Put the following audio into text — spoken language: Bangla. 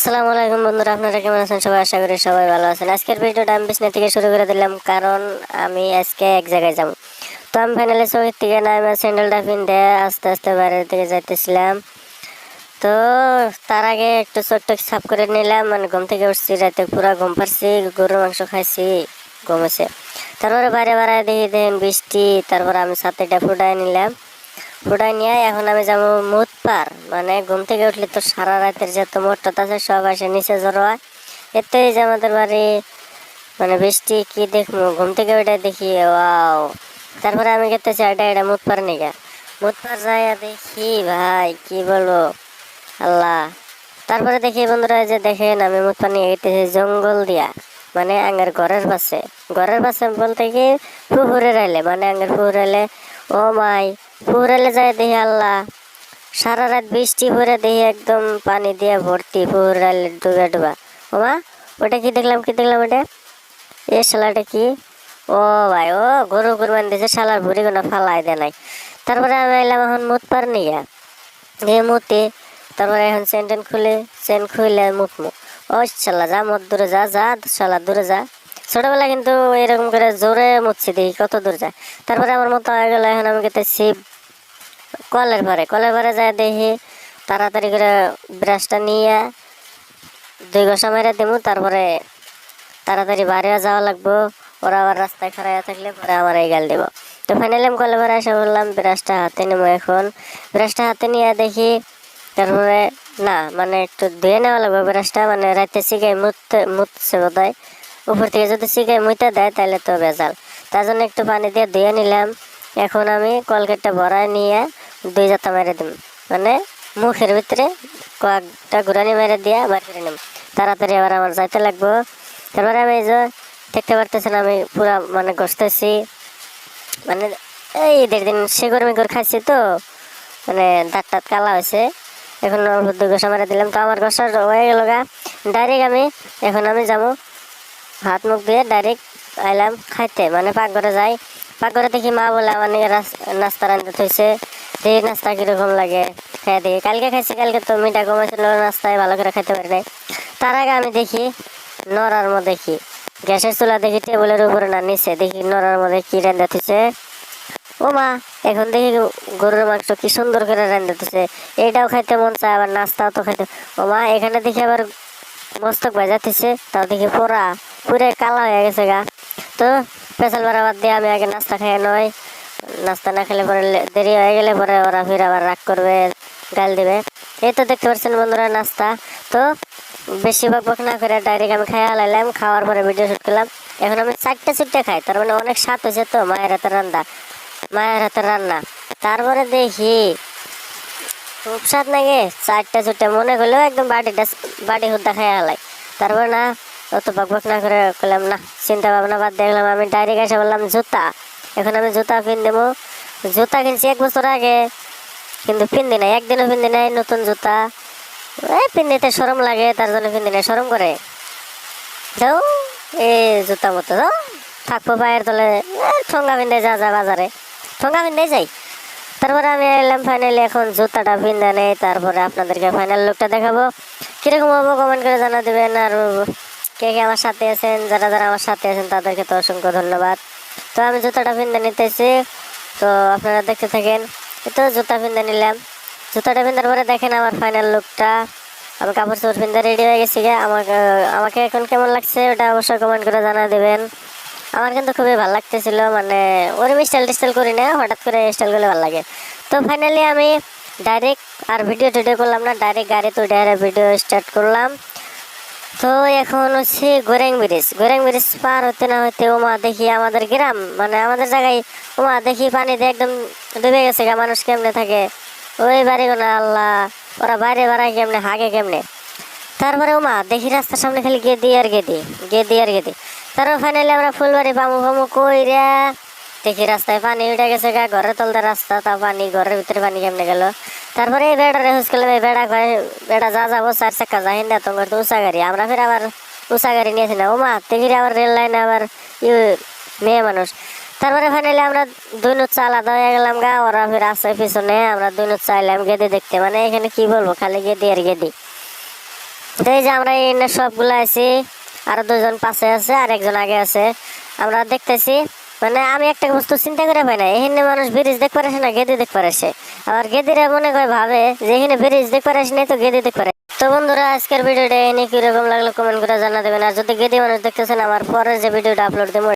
আসসালামু আলাইকুম বন্ধুরা, আপনারা কেমন আছেন? সবাই আশা করি সবাই ভালো আছেন। আজকের ভিডিওটা আমি বিছনা থেকে শুরু করে দিলাম, কারণ আমি আজকে এক জায়গায় যাব। তো আমি ফাইনালি চৌকির থেকে নামে স্যান্ডেলটা পিনতে আস্তে আস্তে বাইরের দিকে যাইতেছিলাম। তো তার আগে একটু ছোট্ট সাফ করে নিলাম, মানে ঘুম থেকে উঠছি, রাতে পুরা ঘুম পারছি, গরুর মাংস খাইছি, ঘুমেছে। তারপরে বাইরে বাড়ায় দেখি দেখেন বৃষ্টি। তারপরে আমি ছাতিটা ফুটাই নিলাম, ফুটাই নিয়ে এখন আমি যাবো মুত পার। মানে ঘুম থেকে উঠলে তো সারা রাতের যত মোটর আছে সব আসে নিচে জড়ো হয়। এতেই যে আমাদের বাড়ি, মানে বৃষ্টি কি দেখবো, ঘুম থেকে ওইটা দেখি ওয়াও। তারপরে আমি গেতেছি এটা মুত পার নিগা, মুত পার যাইয়া দেখি ভাই কি বলবো, আল্লাহ। তারপরে দেখি বন্ধুরা, যে দেখেন আমি মুত পার নিয়ে গেতেছি জঙ্গল দিয়া, মানে আঙ্গের ঘরের পাশে বলতে কি পুকুরে রাইলে, মানে আঙ্গের পুকুরে। ও মাই, পুকুরে যায় দেখি আল্লাহ, সারা রাত বৃষ্টি পরে দেখি একদম পানি দিয়ে ভর্তি, পুকুরে ডুবা ডুবা। ও মা, ওটা কি দেখলাম ওটা, এ শালাটা কি? ও ভাই, ও গরু কুরবানি দিয়েছে, শালার ভুড়ি কোনো ফালাই দেয় নাই। তারপরে আমি এলাম এখন মুত পার নিয়ে গিয়ে মুতে। তারপরে এখন চেন খুলে, চেন খুলে মুতমু। ও শালা, যা মত দূরে যা, যা শালা দূরে যা। ছোটবেলা কিন্তু এরকম করে জোরে মুতছি, দেখি কত দূর যায়। তারপরে আমার মতো হয়ে গেল, এখন আমি গেতেছি কলের পরে যায় দেখি তাড়াতাড়ি করে ব্রাশটা নিয়ে 2 ঘষা মেরে দেবো। তারপরে তাড়াতাড়ি বাড়িও যাওয়া লাগবো, ওরা আবার রাস্তায় খারাইয়া থাকলে পরে আমার এই গাল দেবো। তো ফাইনালি আমি কলের পরে এসে বললাম ব্রাশটা হাতে নেবো। এখন ব্রাশটা হাতে নিয়ে দেখি, তারপরে না, মানে একটু ধুয়ে নেওয়া লাগবে ব্রাশটা, মানে রাতে শিখাই মুতছে বোধ হয়। উপর থেকে যদি শিখাই মুইতে দেয় তাহলে তো ভেজাল, তার জন্য একটু পানি দিয়ে ধুয়ে নিলাম। এখন আমি কলগেটটা ভরায় নিয়ে 2 জাতা মেরে দিম, মানে মুখের ভিতরে কয়েকটা ঘুরানি মেরে দিয়ে বার করে নিম। তাড়াতাড়ি আবার আমার যাইতে লাগবো। তারপরে আমি এই যে দেখতে পারতেছেন আমি পুরা মানে ঘষতেছি, মানে এই 1.5 দিন শিকড় মিকড় খাইছি তো, মানে দাঁত টাত কালা হয়েছে। এখন অল্প 2 ঘষা মেরে দিলাম, তো আমার ঘষা হয়ে গেল গা। ডাইরেক্ট এখন আমি যাবো হাত মুখ দিয়ে, ডাইরেক্ট আইলাম খাইতে, মানে পাকঘরে যাই। পাকঘরে দেখি মা বলে আমার নিয়ে নাস্তা রান্ধতে থইছে। দেখি নাস্তা কিরকম লাগে, খেয়ে দেখি। কালকে খাইছি, কালকে তো মিঠা কমেছিল, নাস্তায় ভালো করে খাইতে পারি নাই। তার আগে আমি দেখি নড়ার মধ্যে দেখি গ্যাসের চুলা, দেখি টেবিলের উপরে না নিচে, দেখি নড়ার মধ্যে কি রান্ধতে থইছে। ও মা, এখন দেখি গরুর মাংস কি সুন্দর করে রান্ধতেছে, এটাও খাইতে মন চায়, আবার নাস্তাও তো খাইতে। ও মা, এখানে দেখি আবার মস্তক বাজাতেছে, তাও দেখি পুরে কালা হয়ে গেছে গা। তো পেশাল বারাবার দিয়ে আমি আগে নাস্তা খেয়ে নয়, নাস্তা না খেলে পরে দেরি হয়ে গেলে পরে ওরা ফির আবার রাগ করবে, গাল দিবে। এই তো দেখতে পাচ্ছেন বন্ধুরা নাস্তা। তো বেশি বক না করে ডাইরেক্ট আমি খাইয়া লাইলাম, খাওয়ার পরে ভিডিও শুট করলাম। এখন আমি 4টে চুট্টে খাই, তার মানে অনেক স্বাদ হয়েছে তো, মায়ের হাতের রান্না। তারপরে দেখি খুব স্বাদ লাগে, 4টে চুট্টে মনে করলেও একদম বাটি হুদ্দা খাইয়া হালাই। তারপর না, অত বক না করে করলাম না, চিন্তা ভাবনা বাদ দেখলাম, আমি ডাইরেক্ট এসে বললাম জুতা। এখন আমি জুতা কিন দেবো। জুতা কিনছি 1 বছর আগে, কিন্তু পিন্দি নাই, একদিনও পিন্দি নাই নতুন জুতা। পিন্দিতে শরম লাগে, তার জন্য পিন্দি নাই, শরম করে যাও এই জুতা মতো যাও, থাকবো পায়ের তলে। ঠোঙ্গা পিন্ধে যা বাজারে, ঠোঙ্গা পিন্ধে যাই। তারপরে আমি এলাম ফাইনালি, এখন জুতাটা পিন্ধে নেই। তারপরে আপনাদেরকে ফাইনাল লুকটা দেখাবো, কিরকম হবো কমেন্ট করে জানা দেবেন। আর কে কে আমার সাথে আছেন, যারা যারা আমার সাথে আছেন তাদেরকে তো অসংখ্য ধন্যবাদ। তো আমি জুতাটা পিন্ধে নিতেছি, তো আপনারা দেখতে থাকেন। তো জুতা পিন্ধে নিলাম, জুতাটা পিন্ধার পরে দেখেন আমার ফাইনাল লুকটা। আমি কাপড় চোপড় পিন্ধে রেডি হয়ে গেছি গে। আমাকে এখন কেমন লাগছে ওটা অবশ্যই কমেন্ট করে জানা দেবেন। আমার কিন্তু খুবই ভালো লাগতেছিল, মানে ওরম স্টাইল করি না, হঠাৎ করে স্টাইল করলে ভালো লাগে। তো ফাইনালি আমি ডাইরেক্ট আর ভিডিও টিডিও করলাম না, ডাইরেক্ট গাড়িতে উঠে ভিডিও স্টার্ট করলাম। তো এখন হচ্ছে গোরেং ব্রিজ পার হতে না হতে ওমা দেখি আমাদের গ্রাম, মানে আমাদের জায়গায় ওমা দেখি পানিতে একদম ডুবে গেছে গা। মানুষ কেমনে থাকে ওই বাড়ি গোনা, আল্লাহ, ওরা বাইরে বাড়ায় কেমনে, হাগে কেমনে। তারপরে ওমা দেখি রাস্তার সামনে খালি গেদি। তারপর ফাইনালি আমরা ফুলবাড়ি পামু কই রে, দেখি রাস্তায় পানি উঠে গেছে গা, ঘরের তলতে রাস্তা, তা পানি, ঘরের ভিতরে পানি কেমনে গেল। তারপরে এই বেড়ারে হুস করলাম, এই বেড়া যা যাবো 4 চাকা যাই না, তোমার তো উঁচা গাড়ি, আমরা ফির আবার উঁচা গাড়ি নিয়েছি না। ওমা দেখি আবার রেল লাইনে আবার মেয়ে মানুষ। তারপরে ফাইনালি আমরা 2 নুচ্চা আলাদা হয়ে গেলাম গা, ওরা ফির আসে পিছনে, আমরা 2 নুচ্চা এলাম গেদি দেখতে। মানে এখানে কি বলবো, খালি গেদি আর গেদি। তো এই যে আমরা এই সবগুলো আছি, আরো দুজন পাশে আছে আর একজন আগে আছে। আমরা দেখতেছি মানে আমি একটা বস্তু চিন্তা করে পাই না, এখানে মানুষ ব্রিজ দেখতে পারে না, গেদি দেখতে পারে। আবার গেদিরা মনে করে ভাবে যে এখানে ব্রিজ দেখতে পারে নাই তো গেদি দেখতে পারে। তো বন্ধুরা আজকের ভিডিওটা এনে কিরকম লাগলো কমেন্ট করে জানা দেবেন। আর যদি গেদি মানুষ দেখতেছেন, আমার পরের যে ভিডিওটা আপলোড দেবো